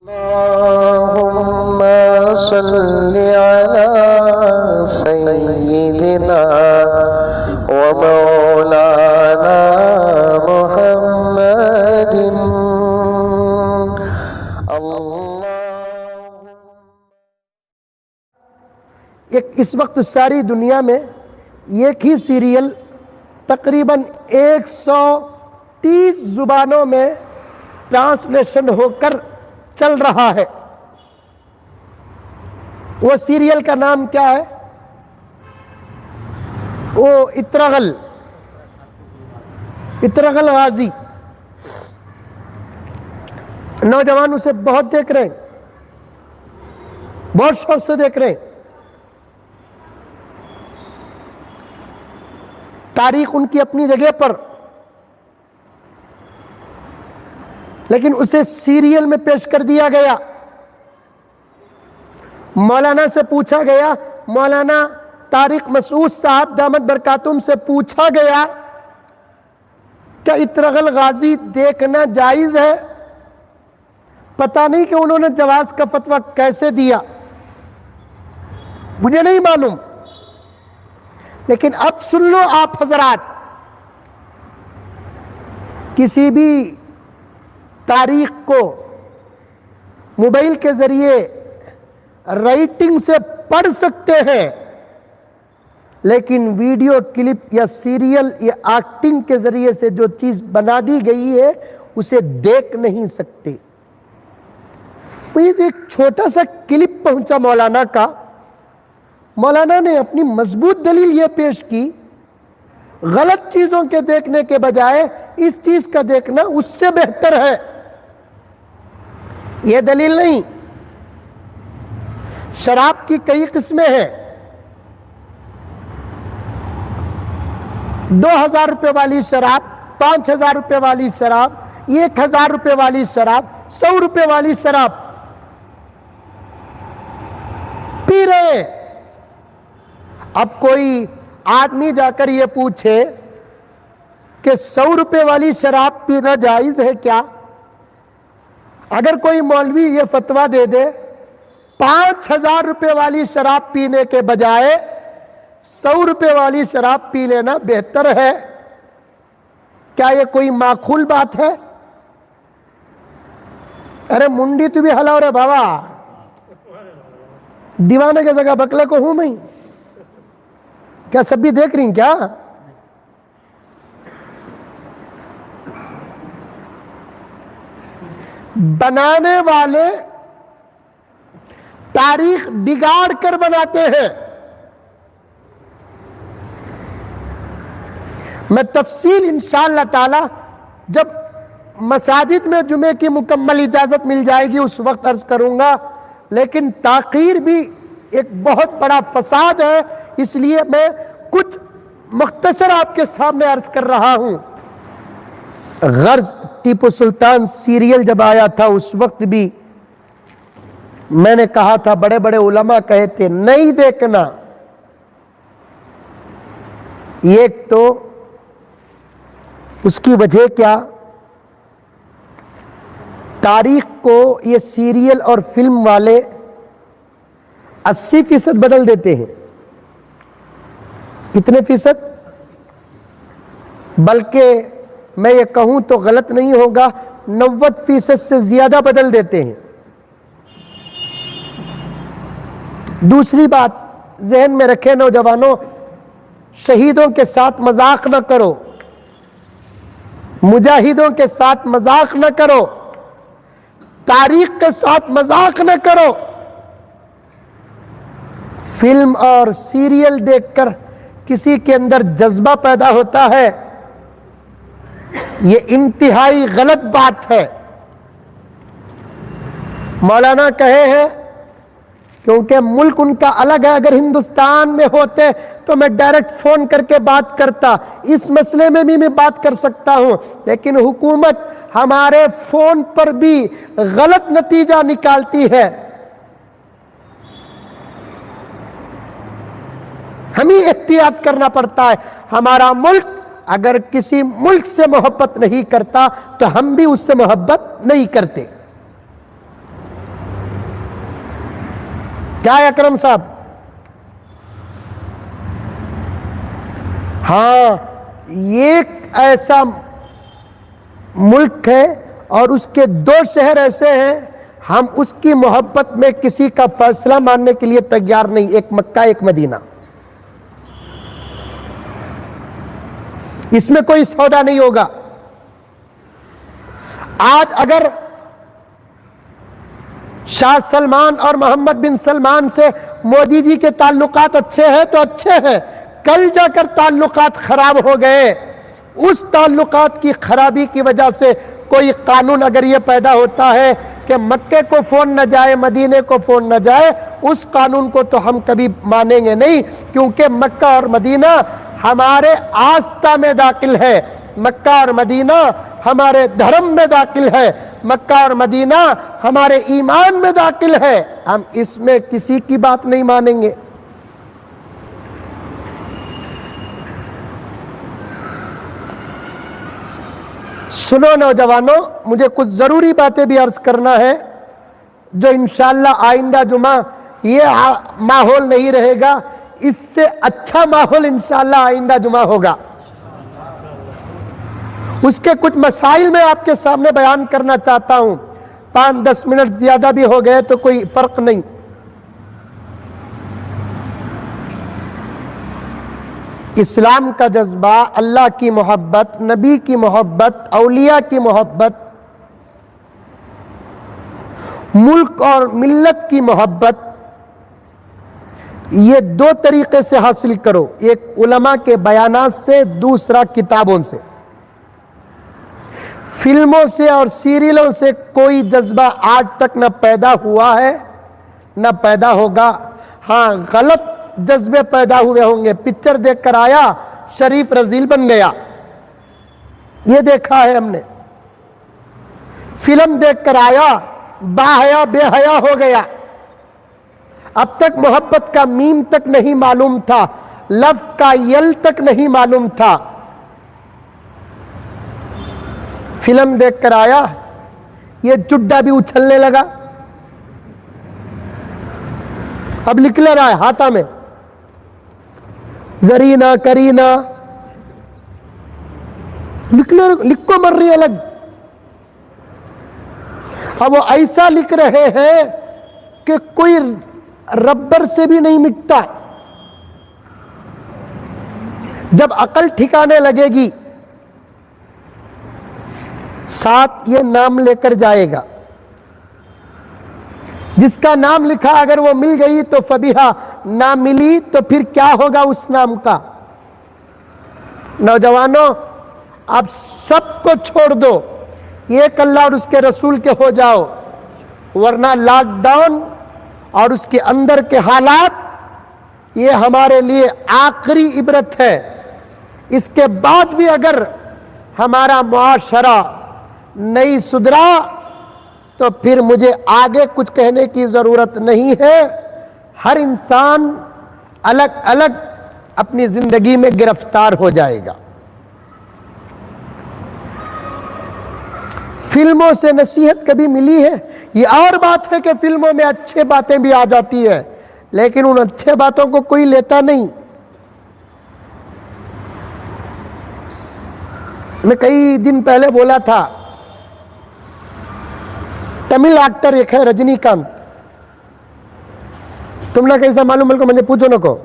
اللهم صل على سيدنا ومولانا محمد اس وقت ساری دنیا میں ایک ہی سیریل تقریباً 130 زبانوں میں ٹرانسلیشن ہو کر چل رہا ہے۔ وہ سیریل کا نام کیا ہے؟ وہ اترغل غازی۔ نوجوان اسے بہت دیکھ رہے ہیں، بہت شوق سے دیکھ رہے ہیں۔ تاریخ ان کی اپنی جگہ پر، لیکن اسے سیریل میں پیش کر دیا گیا۔ مولانا سے پوچھا گیا، مولانا طارق مسعود صاحب دامت برکاتہم سے پوچھا گیا کیا اترغل غازی دیکھنا جائز ہے؟ پتہ نہیں کہ انہوں نے جواز کا فتویٰ کیسے دیا، مجھے نہیں معلوم، لیکن اب سن لو آپ حضرات، کسی بھی تاریخ کو موبائل کے ذریعے رائٹنگ سے پڑھ سکتے ہیں، لیکن ویڈیو کلپ یا سیریل یا ایکٹنگ کے ذریعے سے جو چیز بنا دی گئی ہے اسے دیکھ نہیں سکتے۔ ایک چھوٹا سا کلپ پہنچا مولانا کا، مولانا نے اپنی مضبوط دلیل یہ پیش کی، غلط چیزوں کے دیکھنے کے بجائے اس چیز کا دیکھنا اس سے بہتر ہے۔ یہ دلیل نہیں۔ شراب کی کئی قسمیں ہیں، 2000 روپے والی شراب، 5000 روپے والی شراب، 1000 روپے والی شراب، 100 روپے والی شراب پی رہے ہیں۔ اب کوئی آدمی جا کر یہ پوچھے کہ 100 روپے والی شراب پینا جائز ہے کیا؟ اگر کوئی مولوی یہ فتویٰ دے دے 5000 روپے والی شراب پینے کے بجائے 100 روپے والی شراب پی لینا بہتر ہے، کیا یہ کوئی معقول بات ہے؟ ارے منڈی تو بھی ہلاو رے بابا، دیوانے کے جگہ بکلے کو ہوں میں، کیا سب بھی دیکھ رہی ہیں کیا؟ بنانے والے تاریخ بگاڑ کر بناتے ہیں۔ میں تفصیل انشاءاللہ تعالی جب مساجد میں جمعے کی مکمل اجازت مل جائے گی اس وقت عرض کروں گا، لیکن تاخیر بھی ایک بہت بڑا فساد ہے، اس لیے میں کچھ مختصر آپ کے سامنے عرض کر رہا ہوں۔ غرض ٹیپو سلطان سیریل جب آیا تھا اس وقت بھی میں نے کہا تھا، بڑے بڑے علماء کہتے نہیں دیکھنا۔ ایک تو اس کی وجہ کیا، تاریخ کو یہ سیریل اور فلم والے 80% بدل دیتے ہیں۔ کتنے فیصد؟ بلکہ میں یہ کہوں تو غلط نہیں ہوگا، 90% سے زیادہ بدل دیتے ہیں۔ دوسری بات ذہن میں رکھے نوجوانوں، شہیدوں کے ساتھ مذاق نہ کرو، مجاہدوں کے ساتھ مذاق نہ کرو، تاریخ کے ساتھ مذاق نہ کرو۔ فلم اور سیریل دیکھ کر کسی کے اندر جذبہ پیدا ہوتا ہے، یہ انتہائی غلط بات ہے۔ مولانا کہے ہیں کیونکہ ملک ان کا الگ ہے، اگر ہندوستان میں ہوتے تو میں ڈائریکٹ فون کر کے بات کرتا، اس مسئلے میں بھی میں بات کر سکتا ہوں، لیکن حکومت ہمارے فون پر بھی غلط نتیجہ نکالتی ہے۔ ہمیں احتیاط کرنا پڑتا ہے۔ ہمارا ملک اگر کسی ملک سے محبت نہیں کرتا تو ہم بھی اس سے محبت نہیں کرتے۔ کیا ہے اکرم صاحب؟ ہاں، یہ ایک ایسا ملک ہے اور اس کے 2 شہر ایسے ہیں ہم اس کی محبت میں کسی کا فیصلہ ماننے کے لیے تیار نہیں، ایک مکہ ایک مدینہ، اس میں کوئی سودا نہیں ہوگا۔ آج اگر شاہ سلمان اور محمد بن سلمان سے مودی جی کے تعلقات اچھے ہیں تو اچھے ہیں، کل جا کر تعلقات خراب ہو گئے، اس تعلقات کی خرابی کی وجہ سے کوئی قانون اگر یہ پیدا ہوتا ہے کہ مکے کو فون نہ جائے مدینے کو فون نہ جائے، اس قانون کو تو ہم کبھی مانیں گے نہیں، کیونکہ مکہ اور مدینہ ہمارے آستہ میں داخل ہے، مکہ اور مدینہ ہمارے دھرم میں داخل ہے، مکہ اور مدینہ ہمارے ایمان میں داخل ہے، ہم اس میں کسی کی بات نہیں مانیں گے۔ سنو نوجوانوں، مجھے کچھ ضروری باتیں بھی عرض کرنا ہے جو انشاءاللہ آئندہ جمعہ یہ ماحول نہیں رہے گا، اس سے اچھا ماحول انشاءاللہ آئندہ جمعہ ہوگا۔ اس کے کچھ مسائل میں آپ کے سامنے بیان کرنا چاہتا ہوں، 5-10 منٹ زیادہ بھی ہو گئے تو کوئی فرق نہیں۔ اسلام کا جذبہ، اللہ کی محبت، نبی کی محبت، اولیاء کی محبت، ملک اور ملت کی محبت، یہ 2 طریقے سے حاصل کرو، ایک علماء کے بیانات سے، دوسرا کتابوں سے۔ فلموں سے اور سیریلوں سے کوئی جذبہ آج تک نہ پیدا ہوا ہے نہ پیدا ہوگا۔ ہاں، غلط جذبے پیدا ہوئے ہوں گے، پکچر دیکھ کر آیا شریف رذیل بن گیا، یہ دیکھا ہے ہم نے۔ فلم دیکھ کر آیا باحیا بے حیا ہو گیا، اب تک محبت کا میم تک نہیں معلوم تھا، لو کا یل تک نہیں معلوم تھا۔ فلم دیکھ کر آیا یہ چڈا بھی اچھلنے لگا، اب لکھ لے رہا ہے ہاتھا میں زرینہ کرینہ، لکھ کو مر رہی ہے الگ۔ اب وہ ایسا لکھ رہے ہیں کہ کوئی ربر سے بھی نہیں مٹتا۔ جب عقل ٹھکانے لگے گی ساتھ یہ نام لے کر جائے گا، جس کا نام لکھا اگر وہ مل گئی تو فبیہا، نہ ملی تو پھر کیا ہوگا اس نام کا؟ نوجوانوں، آپ سب کو چھوڑ دو، ایک اللہ اور اس کے رسول کے ہو جاؤ، ورنہ لاک ڈاؤن اور اس کے اندر کے حالات یہ ہمارے لیے آخری عبرت ہے۔ اس کے بعد بھی اگر ہمارا معاشرہ نہیں سدھرا تو پھر مجھے آگے کچھ کہنے کی ضرورت نہیں ہے۔ ہر انسان الگ الگ اپنی زندگی میں گرفتار ہو جائے گا۔ فلموں سے نصیحت کبھی ملی ہے؟ یہ اور بات ہے کہ فلموں میں اچھے باتیں بھی آ جاتی ہے، لیکن ان اچھے باتوں کو کوئی لیتا نہیں۔ میں کئی دن پہلے بولا تھا، تمل ایکٹر ایک ہے رجنی کانت، تم نے کیسا معلوم مل کو مجھے پوچھو نہ کو،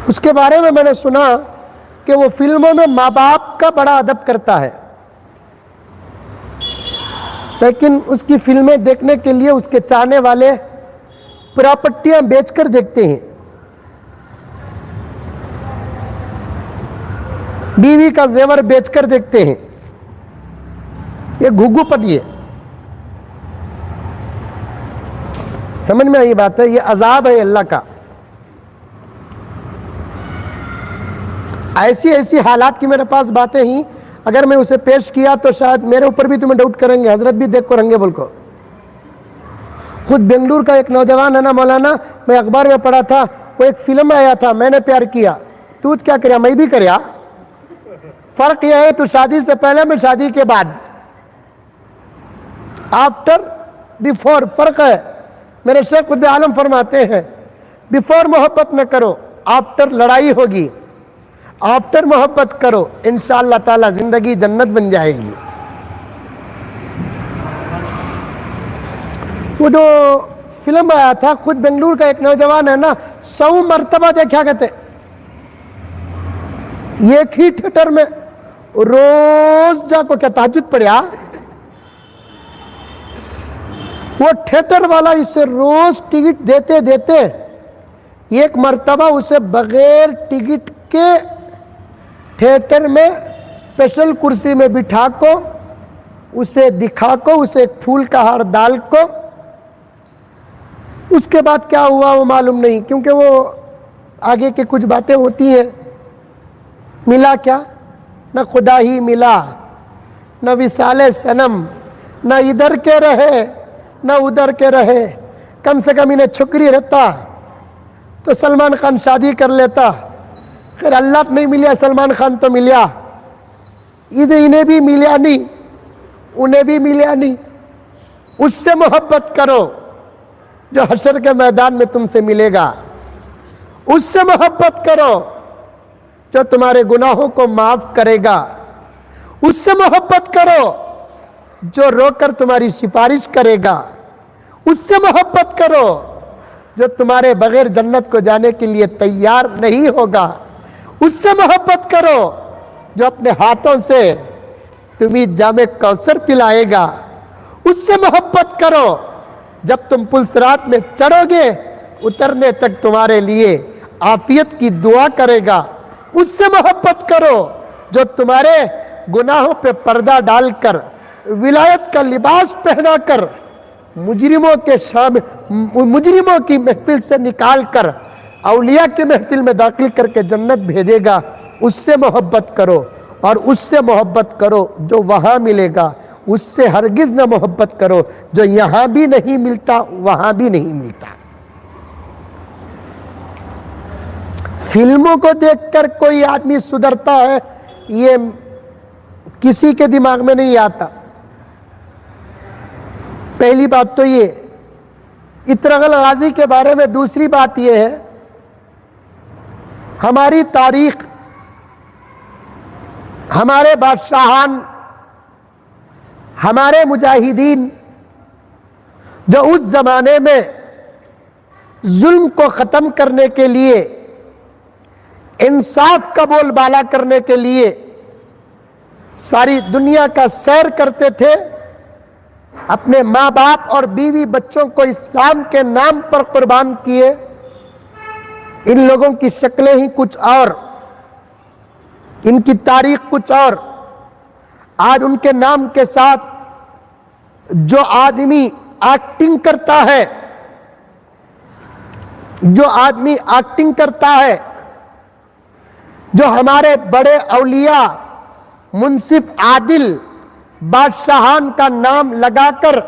اس کے بارے میں نے سنا کہ وہ فلموں میں ماں باپ کا بڑا ادب کرتا ہے، لیکن اس کی فلمیں دیکھنے کے لیے اس کے چاہنے والے پراپرٹیاں بیچ کر دیکھتے ہیں، بیوی کا زیور بیچ کر دیکھتے ہیں۔ یہ گھگو پٹی ہے، سمجھ میں آئی بات ہے؟ یہ عذاب ہے اللہ کا۔ ایسی ایسی حالات کی میرے پاس باتیں ہی اگر میں اسے پیش کیا تو شاید میرے اوپر بھی تمہیں ڈاؤٹ کریں گے، حضرت بھی دیکھ کو رنگے بول کو۔ خود بنگلور کا ایک نوجوان ہے نا مولانا، میں اخبار میں پڑھا تھا، وہ ایک فلم آیا تھا میں نے پیار کیا، تو کیا کریا میں بھی کریا۔ فرق یہ ہے تو شادی سے پہلے میں شادی کے بعد، آفٹر بیفور فرق ہے۔ میرے شیخ قطب عالم فرماتے ہیں بیفور محبت نہ کرو، آفٹر لڑائی ہوگی، آفٹر محبت کرو، انشاءاللہ تعالی زندگی جنت بن جائے گی۔ وہ جو فلم آیا تھا، خود بنگلور کا ایک نوجوان ہے نا، 100 مرتبہ دیکھا کرتے، ایک ہی تھیٹر میں روز جا کو کیا تہجد پڑھیا، وہ تھیٹر والا اسے روز ٹکٹ دیتے دیتے ایک مرتبہ اسے بغیر ٹکٹ کے تھیٹر میں اسپیشل کرسی میں بٹھا کو، اسے دکھا کو، اسے ایک پھول کا ہار ڈال کو، اس کے بعد کیا ہوا وہ معلوم نہیں، کیونکہ وہ آگے کے کچھ باتیں ہوتی ہیں۔ ملا کیا؟ نہ خدا ہی ملا، نہ وصال صنم، نہ ادھر کے رہے نہ ادھر کے رہے، کم سے کم انہیں چھکری رہتا تو سلمان خان شادی کر لیتا، خیر اللہ نہیں ملیا، سلمان خان تو ملیا، انہیں بھی ملیا نہیں، انہیں بھی ملیا نہیں۔ اس سے محبت کرو جو حشر کے میدان میں تم سے ملے گا، اس سے محبت کرو جو تمہارے گناہوں کو معاف کرے گا، اس سے محبت کرو جو رو کر تمہاری سفارش کرے گا، اس سے محبت کرو جو تمہارے بغیر جنت کو جانے کے لیے تیار نہیں ہوگا، اس سے محبت کرو جو اپنے ہاتھوں سے تمہیں جام کوثر پلائے گا، اس سے محبت کرو جب تم پل صراط میں چڑھو گے اترنے تک تمہارے لیے عافیت کی دعا کرے گا، اس سے محبت کرو جو تمہارے گناہوں پہ پردہ ڈال کر ولایت کا لباس پہنا کر مجرموں کی محفل سے نکال کر اولیاء کی محفل میں داخل کر کے جنت بھیجے گا، اس سے محبت کرو، اور اس سے محبت کرو جو وہاں ملے گا، اس سے ہرگز نہ محبت کرو جو یہاں بھی نہیں ملتا وہاں بھی نہیں ملتا۔ فلموں کو دیکھ کر کوئی آدمی سدھرتا ہے یہ کسی کے دماغ میں نہیں آتا۔ پہلی بات تو یہ اطرغل غازی کے بارے میں، دوسری بات یہ ہے ہماری تاریخ، ہمارے بادشاہان، ہمارے مجاہدین جو اس زمانے میں ظلم کو ختم کرنے کے لیے، انصاف کا بول بالا کرنے کے لیے ساری دنیا کا سیر کرتے تھے، اپنے ماں باپ اور بیوی بچوں کو اسلام کے نام پر قربان کیے، ان لوگوں کی شکلیں ہی کچھ اور، ان کی تاریخ کچھ اور۔ آج ان کے نام کے ساتھ جو آدمی ایکٹنگ کرتا ہے، جو آدمی ایکٹنگ کرتا ہے، جو ہمارے بڑے اولیاء، منصف، عادل بادشاہان کا نام لگا کر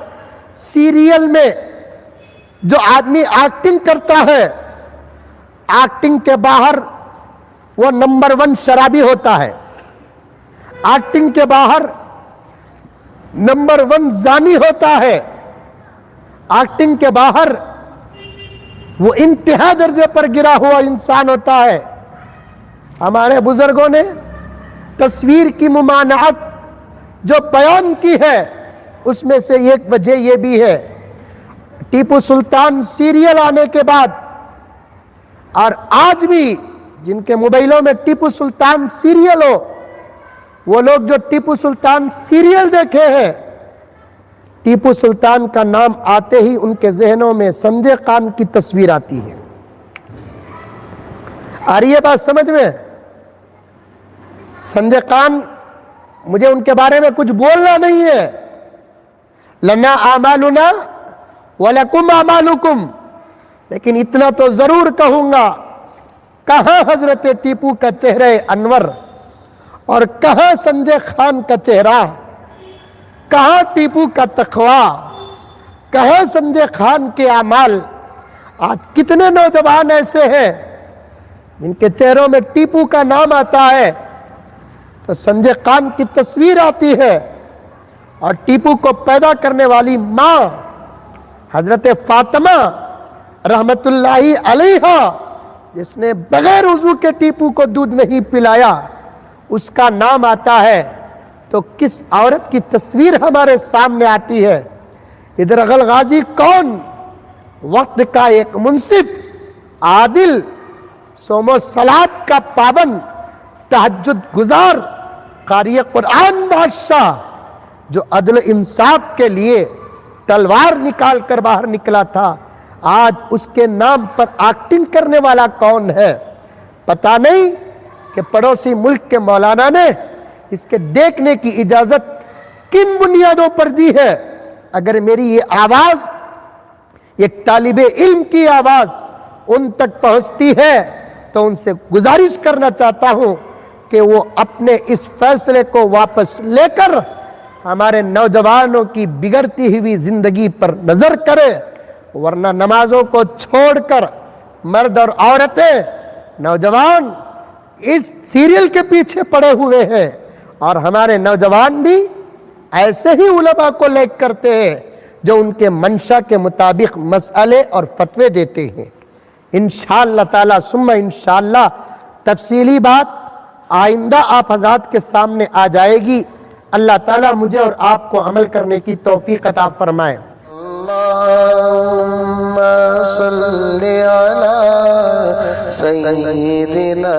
سیریل میں جو آدمی ایکٹنگ کرتا ہے، ایکٹنگ کے باہر وہ نمبر 1 شرابی ہوتا ہے، ایکٹنگ کے باہر نمبر 1 زانی ہوتا ہے، ایکٹنگ کے باہر وہ انتہا درجے پر گرا ہوا انسان ہوتا ہے۔ ہمارے بزرگوں نے تصویر کی ممانعت جو بیان کی ہے، اس میں سے ایک وجہ یہ بھی ہے، ٹیپو سلطان سیریل آنے کے بعد، اور آج بھی جن کے موبائلوں میں ٹیپو سلطان سیریل ہو، وہ لوگ جو ٹیپو سلطان سیریل دیکھے ہیں، ٹیپو سلطان کا نام آتے ہی ان کے ذہنوں میں سنجے خان کی تصویر آتی ہے۔ آ رہی ہے بات سمجھ میں؟ سنجے خان، مجھے ان کے بارے میں کچھ بولنا نہیں ہے، لنا اعمالنا ولکم اعمالکم، لیکن اتنا تو ضرور کہوں گا، کہاں حضرت ٹیپو کا چہرہ انور اور کہاں سنجے خان کا چہرہ، کہاں ٹیپو کا تقوی، کہاں سنجے خان کے اعمال۔ آج کتنے نوجوان ایسے ہیں جن کے چہروں میں ٹیپو کا نام آتا ہے تو سنجے خان کی تصویر آتی ہے، اور ٹیپو کو پیدا کرنے والی ماں حضرت فاطمہ رحمت اللہ علیہا جس نے بغیر وضو کے ٹیپو کو دودھ نہیں پلایا، اس کا نام آتا ہے تو کس عورت کی تصویر ہمارے سامنے آتی ہے؟ ادھر غازی کون؟ وقت کا ایک منصف، عادل، صوم و صلات کا پابند، تہجد گزار، قاری قرآن بادشاہ، جو عدل و انصاف کے لیے تلوار نکال کر باہر نکلا تھا، آج اس کے نام پر ایکٹنگ کرنے والا کون ہے؟ پتہ نہیں کہ پڑوسی ملک کے مولانا نے اس کے دیکھنے کی اجازت کن بنیادوں پر دی ہے؟ اگر میری یہ آواز، ایک طالب علم کی آواز ان تک پہنچتی ہے تو ان سے گزارش کرنا چاہتا ہوں کہ وہ اپنے اس فیصلے کو واپس لے کر ہمارے نوجوانوں کی بگڑتی ہوئی زندگی پر نظر کرے، ورنہ نمازوں کو چھوڑ کر مرد اور عورتیں، نوجوان اس سیریل کے پیچھے پڑے ہوئے ہیں، اور ہمارے نوجوان بھی ایسے ہی علماء کو لیک کرتے ہیں جو ان کے منشا کے مطابق مسئلے اور فتوے دیتے ہیں۔ انشاءاللہ تعالی ثم انشاءاللہ تفصیلی بات آئندہ آپ حضرات کے سامنے آ جائے گی۔ اللہ تعالیٰ مجھے اور آپ کو عمل کرنے کی توفیق عطا فرمائے۔ اللہم صلی علی سیدنا